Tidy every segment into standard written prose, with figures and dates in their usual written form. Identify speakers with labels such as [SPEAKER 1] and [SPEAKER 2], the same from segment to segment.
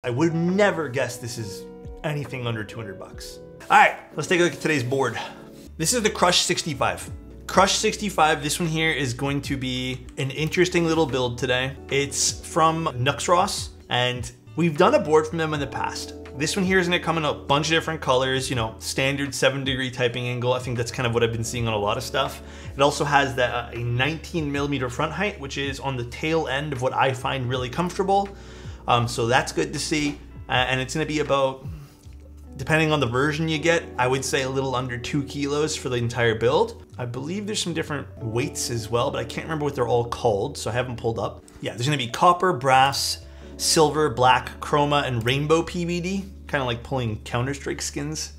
[SPEAKER 1] I would never guess this is anything under 200 bucks. All right, let's take a look at today's board. This is the Krush'ed 65. Krush'ed 65, this one here is going to be an interesting little build today. It's from Nuxroskb, and we've done a board from them in the past. This one here is gonna come in a bunch of different colors, you know, standard 7-degree typing angle. I think that's kind of what I've been seeing on a lot of stuff. It also has that a 19mm front height, which is on the tail end of what I find really comfortable. So that's good to see. And it's gonna be about, depending on the version you get, I would say a little under 2 kilos for the entire build. I believe there's some different weights as well, but I can't remember what they're all called, so I haven't pulled up. Yeah, there's gonna be copper, brass, silver, black, chroma, and rainbow PVD, kind of like pulling Counter-Strike skins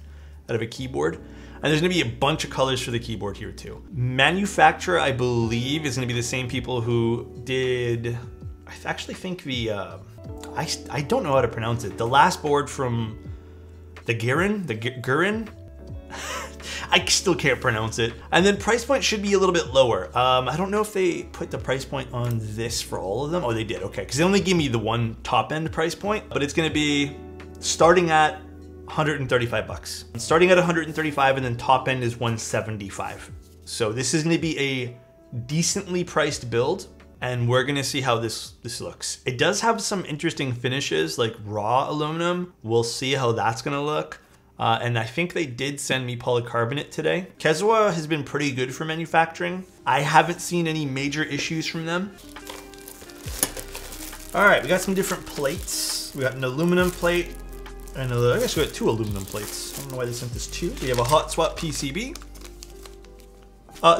[SPEAKER 1] out of a keyboard. And there's gonna be a bunch of colors for the keyboard here too. Manufacturer, I believe, is gonna be the same people who did, I actually think the, I don't know how to pronounce it. The last board from the Gurin? I still can't pronounce it. And then price point should be a little bit lower. I don't know if they put the price point on this for all of them. Oh, they did, okay. Because they only gave me the one top end price point, but it's gonna be starting at 135 bucks. Starting at 135 and then top end is 175. So this is gonna be a decently priced build, and we're gonna see how this looks. It does have some interesting finishes like raw aluminum. We'll see how that's gonna look. And I think they did send me polycarbonate today. Kezawa has been pretty good for manufacturing. I haven't seen any major issues from them. All right, we got some different plates. We got an aluminum plate, and I guess we got 2 aluminum plates. I don't know why they sent this 2. We have a hot swap PCB.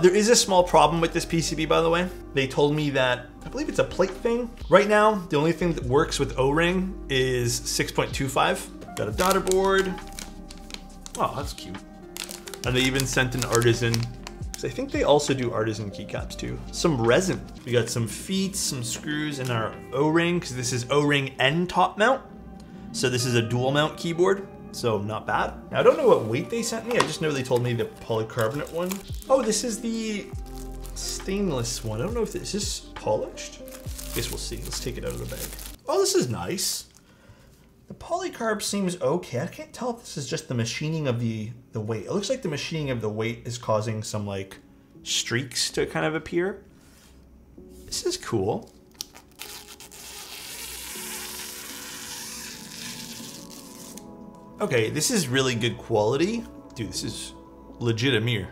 [SPEAKER 1] There is a small problem with this PCB, by the way. They told me that, I believe it's a plate thing. Right now, the only thing that works with O-ring is 6.25. Got a daughter board. Oh, that's cute. And they even sent an artisan. So I think they also do artisan keycaps too. Some resin. We got some feet, some screws, and our O-ring, because this is O-ring and top mount. So this is a dual mount keyboard. So not bad. Now, I don't know what weight they sent me. I just know they told me the polycarbonate one. Oh, this is the stainless one. I don't know if is this polished? I guess we'll see. Let's take it out of the bag. Oh, this is nice. The polycarb seems okay. I can't tell if this is just the machining of the weight. It looks like the machining of the weight is causing some like streaks to kind of appear. This is cool. Okay, this is really good quality. Dude, this is legit a mirror.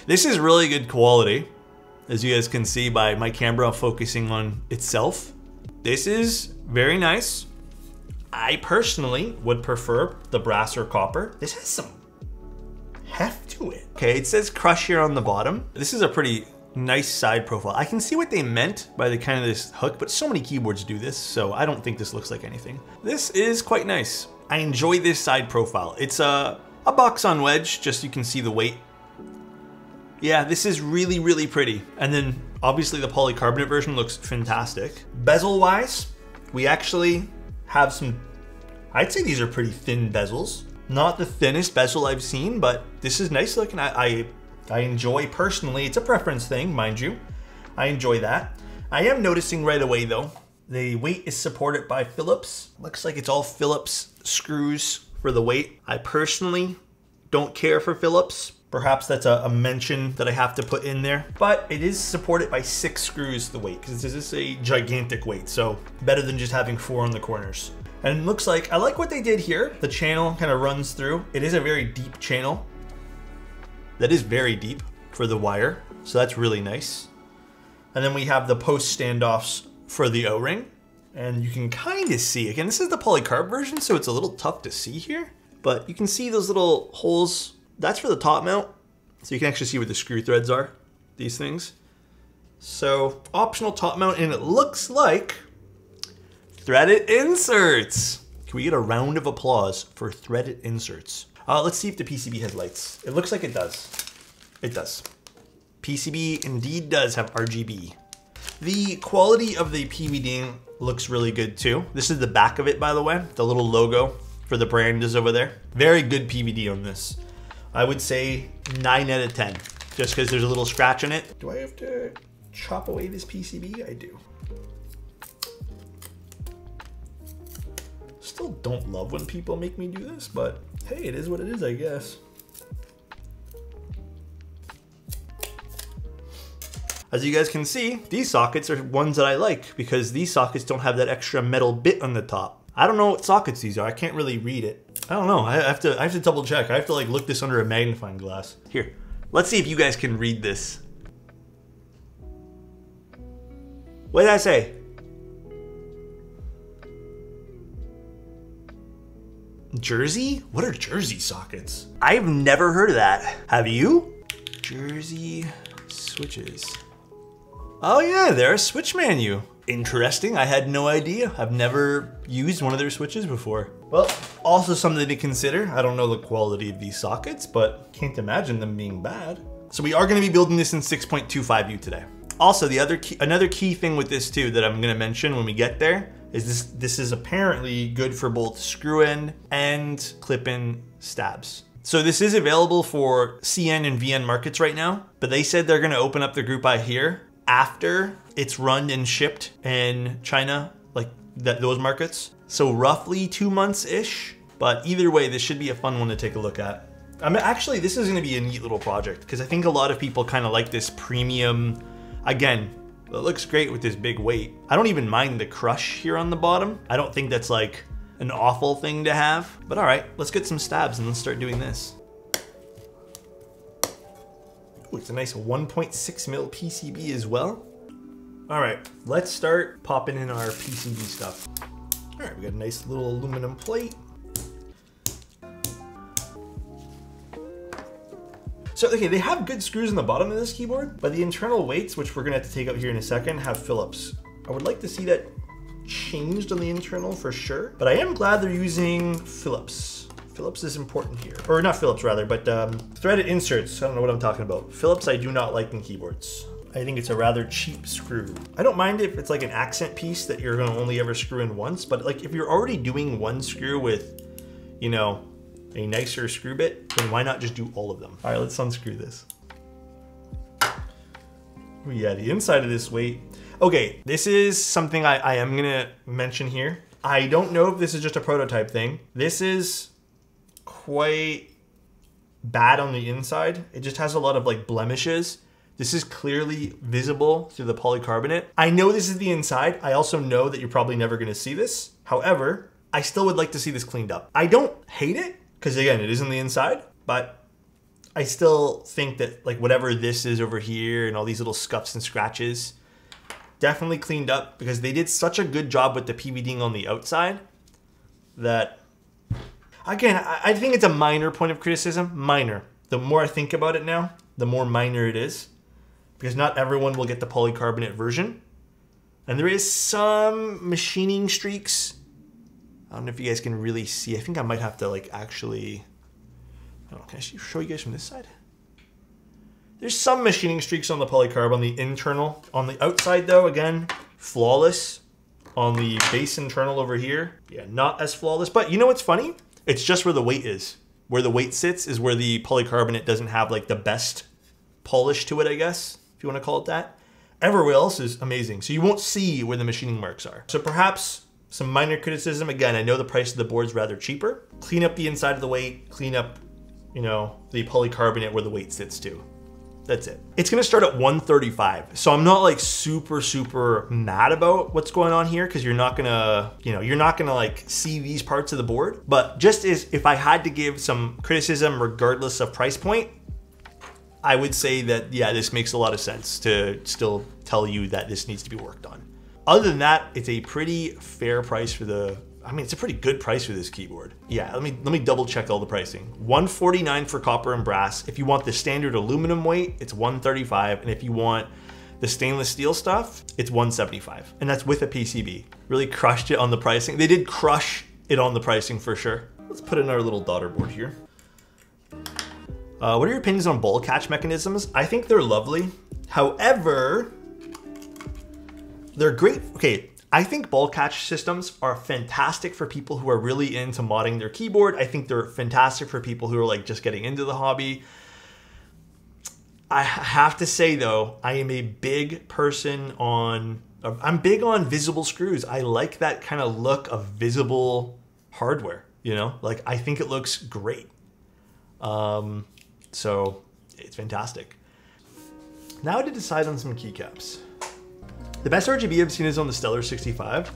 [SPEAKER 1] This is really good quality, as you guys can see by my camera focusing on itself. This is very nice. I personally would prefer the brass or copper. This has some heft to it. Okay, it says Krush here on the bottom. This is a pretty nice side profile. I can see what they meant by the kind of this hook, but so many keyboards do this, so I don't think this looks like anything. This is quite nice. I enjoy this side profile. It's a box on wedge, just so you can see the weight. Yeah, this is really, really pretty. And then obviously the polycarbonate version looks fantastic. Bezel wise, we actually have some, I'd say these are pretty thin bezels. Not the thinnest bezel I've seen, but this is nice looking. I enjoy personally, it's a preference thing, mind you. I enjoy that. I am noticing right away though, the weight is supported by Phillips. Looks like it's all Phillips screws for the weight. I personally don't care for Phillips. Perhaps that's a mention that I have to put in there, but it is supported by 6 screws the weight, because this is a gigantic weight, so better than just having 4 on the corners. And it looks like, I like what they did here. The channel kind of runs through. It is a very deep channel. That is very deep for the wire, so that's really nice. And then we have the post standoffs for the O-ring, and you can kind of see, again, this is the polycarb version, so it's a little tough to see here, but you can see those little holes. That's for the top mount, so you can actually see where the screw threads are, these things. So optional top mount, and it looks like threaded inserts. Can we get a round of applause for threaded inserts? Let's see if the PCB has lights. It looks like it does. It does. PCB indeed does have RGB. The quality of the PVD looks really good too. This is the back of it, by the way. The little logo for the brand is over there. Very good PVD on this. I would say 9 out of 10, just because there's a little scratch in it. Do I have to chop away this PCB? I do. Still don't love when people make me do this, but hey, it is what it is, I guess. As you guys can see, these sockets are ones that I like because these sockets don't have that extra metal bit on the top. I don't know what sockets these are. I can't really read it. I don't know. I have to double check. I have to like look this under a magnifying glass. Here, let's see if you guys can read this. What did I say? Jersey? What are Jersey sockets? I've never heard of that. Have you? Jersey switches. Oh yeah, they're a switch menu. Interesting, I had no idea. I've never used one of their switches before. Well, also something to consider. I don't know the quality of these sockets, but can't imagine them being bad. So we are gonna be building this in 6.25U today. Also, another key thing with this too that I'm gonna mention when we get there is this is apparently good for both screw-in and clip-in stabs. So this is available for CN and VN markets right now, but they said they're gonna open up the group buy here after it's run and shipped in China, like those markets. So roughly 2 months-ish, but either way, this should be a fun one to take a look at. Actually, this is gonna be a neat little project because I think a lot of people kind of like this premium, again, it looks great with this big weight. I don't even mind the crush here on the bottom. I don't think that's like an awful thing to have, but all right, let's get some stabs and let's start doing this. Ooh, it's a nice 1.6 mil PCB as well. All right, let's start popping in our PCB stuff. All right, we got a nice little aluminum plate. So, okay, they have good screws in the bottom of this keyboard, but the internal weights, which we're gonna have to take out here in a second, have Phillips. I would like to see that changed on the internal for sure, but I am glad they're using Phillips. Phillips is important here. Or not Phillips rather, but threaded inserts. I don't know what I'm talking about. Phillips I do not like in keyboards. I think it's a rather cheap screw. I don't mind if it's like an accent piece that you're gonna only ever screw in once, but like if you're already doing one screw with, you know, a nicer screw bit, then why not just do all of them? All right, let's unscrew this. Oh yeah, the inside of this weight. Okay, this is something I am gonna mention here. I don't know if this is just a prototype thing. This is quite bad on the inside. It just has a lot of like blemishes. This is clearly visible through the polycarbonate. I know this is the inside. I also know that you're probably never gonna see this. However, I still would like to see this cleaned up. I don't hate it, because again, it is on the inside, but I still think that like whatever this is over here and all these little scuffs and scratches, definitely cleaned up because they did such a good job with the PVDing on the outside that, again, I think it's a minor point of criticism, minor. The more I think about it now, the more minor it is because not everyone will get the polycarbonate version. And there is some machining streaks. I don't know if you guys can really see. I think I might have to like actually, I don't know, can I show you guys from this side? There's some machining streaks on the polycarb on the internal. On the outside though, again, flawless. On the base internal over here, yeah, not as flawless. But you know what's funny? It's just where the weight is. Where the weight sits is where the polycarbonate doesn't have like the best polish to it, I guess, if you want to call it that. Everywhere else is amazing. So you won't see where the machining marks are. So perhaps some minor criticism. Again, I know the price of the board's rather cheaper. Clean up the inside of the weight, clean up, you know, the polycarbonate where the weight sits too. That's it. It's gonna start at 135. So I'm not like super mad about what's going on here because you're not gonna, you know, you're not gonna like see these parts of the board. But just as if I had to give some criticism regardless of price point, I would say that, yeah, this makes a lot of sense to still tell you that this needs to be worked on. Other than that, it's a pretty fair price for the, I mean, it's a pretty good price for this keyboard. Yeah, let me double check all the pricing. $149 for copper and brass. If you want the standard aluminum weight, it's $135. And if you want the stainless steel stuff, it's $175. And that's with a PCB. Really crushed it on the pricing. They did crush it on the pricing for sure. Let's put in our little daughter board here. What are your opinions on ball catch mechanisms? I think they're lovely. However, they're great. Okay, I think ball catch systems are fantastic for people who are really into modding their keyboard. I think they're fantastic for people who are like just getting into the hobby. I have to say though, I am a big person on, I'm big on visible screws. I like that kind of look of visible hardware, you know? Like, I think it looks great. So it's fantastic. Now to decide on some keycaps. The best RGB I've seen is on the Stellar 65.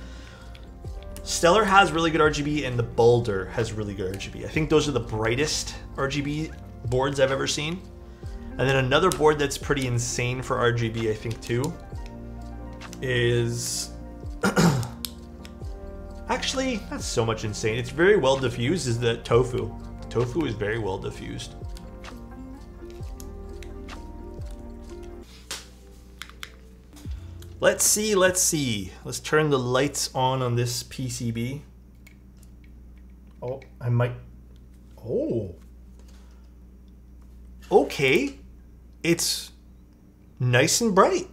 [SPEAKER 1] Stellar has really good RGB and the Boulder has really good RGB. I think those are the brightest RGB boards I've ever seen. And then another board that's pretty insane for RGB, I think too, is actually not so much insane. It's very well diffused, is the Tofu. The Tofu is very well diffused. Let's see, let's see. Let's turn the lights on this PCB. Oh, I might, oh. Okay, it's nice and bright.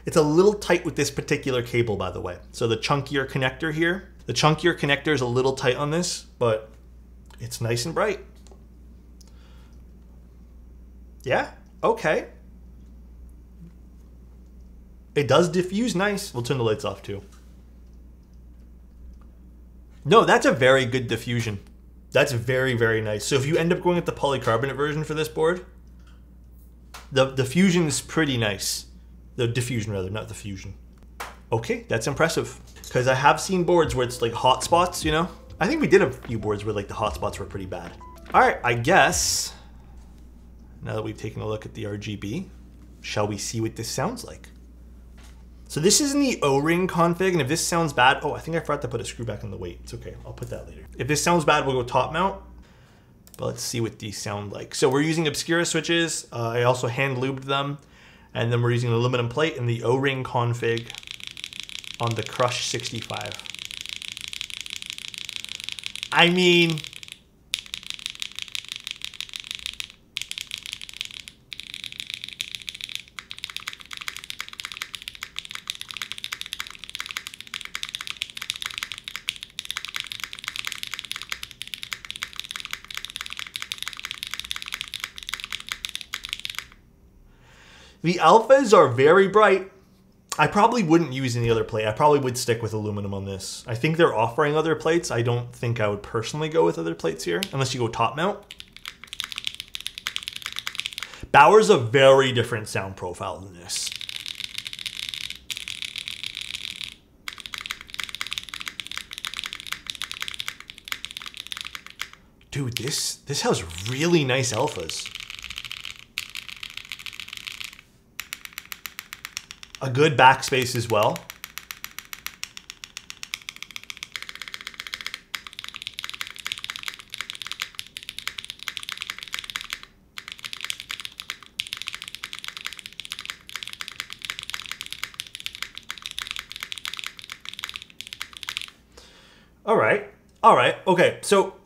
[SPEAKER 1] It's a little tight with this particular cable, by the way. So the chunkier connector here, the chunkier connector is a little tight on this, but it's nice and bright. Yeah, okay. It does diffuse nice. We'll turn the lights off too. No, that's a very good diffusion. That's very, very nice. So if you end up going with the polycarbonate version for this board, the diffusion is pretty nice. The diffusion rather, not the fusion. Okay, that's impressive. Because I have seen boards where it's like hot spots, you know? I think we did a few boards where like the hot spots were pretty bad. All right, I guess, now that we've taken a look at the RGB, shall we see what this sounds like? So this is in the O-ring config, and if this sounds bad, oh, I think I forgot to put a screw back in the weight. It's okay, I'll put that later. If this sounds bad, we'll go top mount, but let's see what these sound like. So we're using Obscura switches. I also hand lubed them, and then we're using an aluminum plate in the O-ring config on the Krush'ed 65. I mean, the alphas are very bright. I probably wouldn't use any other plate. I probably would stick with aluminum on this. I think they're offering other plates. I don't think I would personally go with other plates here, unless you go top mount. Bauer's a very different sound profile than this. Dude, this has really nice alphas. A good backspace as well. All right, okay, so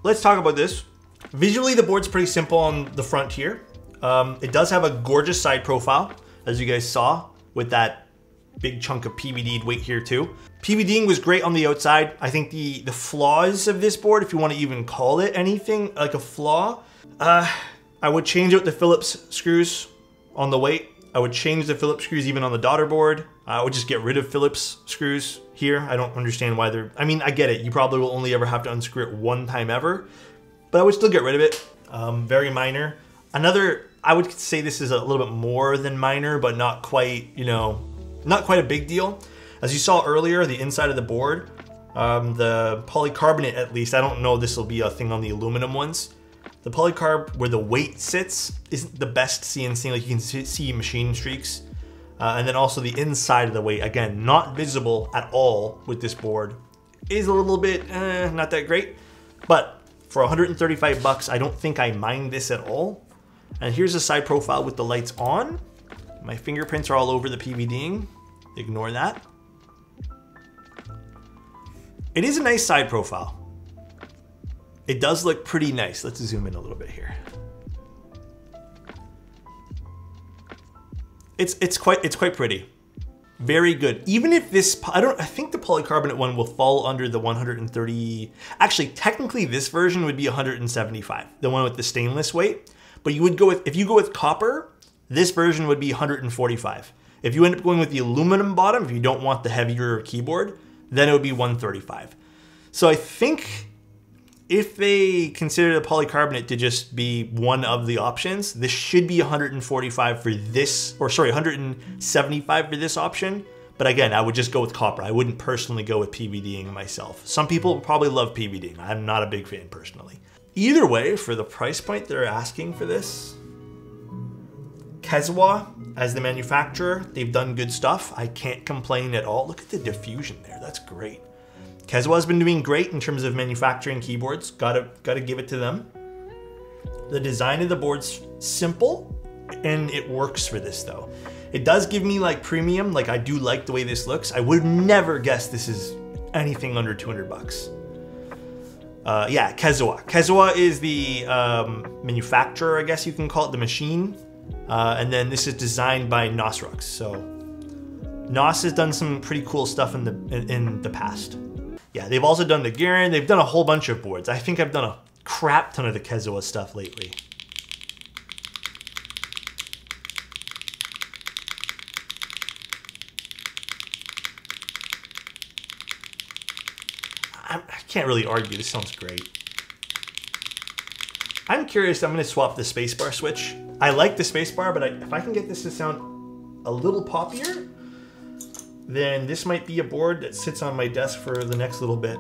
[SPEAKER 1] let's talk about this. Visually, the board's pretty simple on the front here. It does have a gorgeous side profile, as you guys saw, with that big chunk of PVD'd weight here too. PVDing was great on the outside. I think the flaws of this board, if you want to even call it anything like a flaw, I would change out the Phillips screws on the weight. I would change the Phillips screws even on the daughter board. I would just get rid of Phillips screws here. I don't understand why they're, I mean, I get it. You probably will only ever have to unscrew it one time ever, but I would still get rid of it. Very minor. Another, I would say this is a little bit more than minor, but not quite, you know, not quite a big deal. As you saw earlier, the inside of the board, the polycarbonate at least, I don't know if this will be a thing on the aluminum ones. The polycarb where the weight sits isn't the best CNC, like you can see machine streaks. And then also the inside of the weight, again, not visible at all with this board, is a little bit, not that great. But for 135 bucks, I don't think I mind this at all. And here's a side profile with the lights on. My fingerprints are all over the PVDing. Ignore that. It is a nice side profile. It does look pretty nice. Let's zoom in a little bit here. It's quite pretty. Very good. Even if this, I think the polycarbonate one will fall under the 130. Actually, technically this version would be 175, the one with the stainless weight. But you would go with, if you go with copper, this version would be 145. If you end up going with the aluminum bottom, if you don't want the heavier keyboard, then it would be $135. So I think if they consider the polycarbonate to just be one of the options, this should be $145 for this, or sorry, $175 for this option. But again, I would just go with copper. I wouldn't personally go with PVDing myself. Some people probably love PVDing. I'm not a big fan personally. Either way, for the price point they're asking for this, Kezawa, as the manufacturer, they've done good stuff. I can't complain at all. Look at the diffusion there. That's great. Kezawa's been doing great in terms of manufacturing keyboards. Gotta give it to them. The design of the board's simple, and it works for this though. It does give me like premium. Like I do like the way this looks. I would never guess this is anything under 200 bucks. Yeah, Kezawa. Kezawa is the manufacturer, I guess you can call it, the machine. And then this is designed by Nuxroskb. So Nos has done some pretty cool stuff in the past. Yeah, they've also done the Garen. They've done a whole bunch of boards. I think I've done a crap ton of the Kezawa stuff lately. I can't really argue. This sounds great. I'm curious. I'm going to swap the spacebar switch. I like the spacebar, but if I can get this to sound a little poppier, then this might be a board that sits on my desk for the next little bit.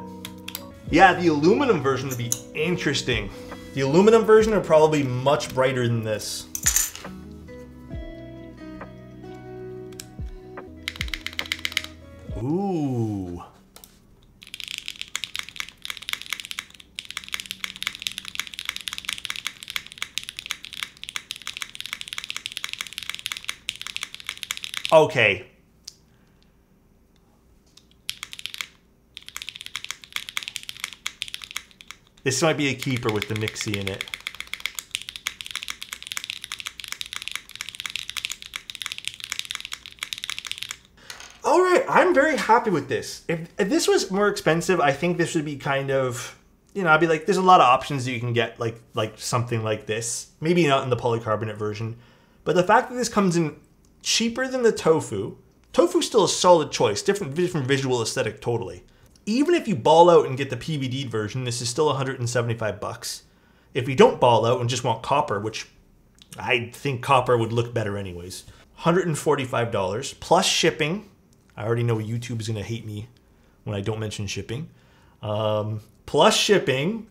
[SPEAKER 1] Yeah, the aluminum version would be interesting. The aluminum version are probably much brighter than this. Ooh. Okay. This might be a keeper with the Mixie in it. All right, I'm very happy with this. If this was more expensive, I think this would be kind of, you know, I'd be like, there's a lot of options that you can get, like something like this. Maybe not in the polycarbonate version, but the fact that this comes in cheaper than the Tofu. Tofu's still a solid choice, different visual aesthetic totally. Even if you ball out and get the PVD version, this is still 175 bucks. If you don't ball out and just want copper, which I think copper would look better anyways, $145 plus shipping. I already know YouTube is gonna hate me when I don't mention shipping. Plus shipping.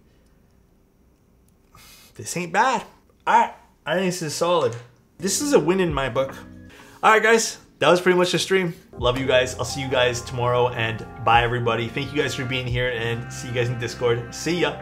[SPEAKER 1] This ain't bad. I think this is solid. This is a win in my book. All right, guys, that was pretty much the stream. Love you guys. I'll see you guys tomorrow, and bye, everybody. Thank you guys for being here, and see you guys in Discord. See ya.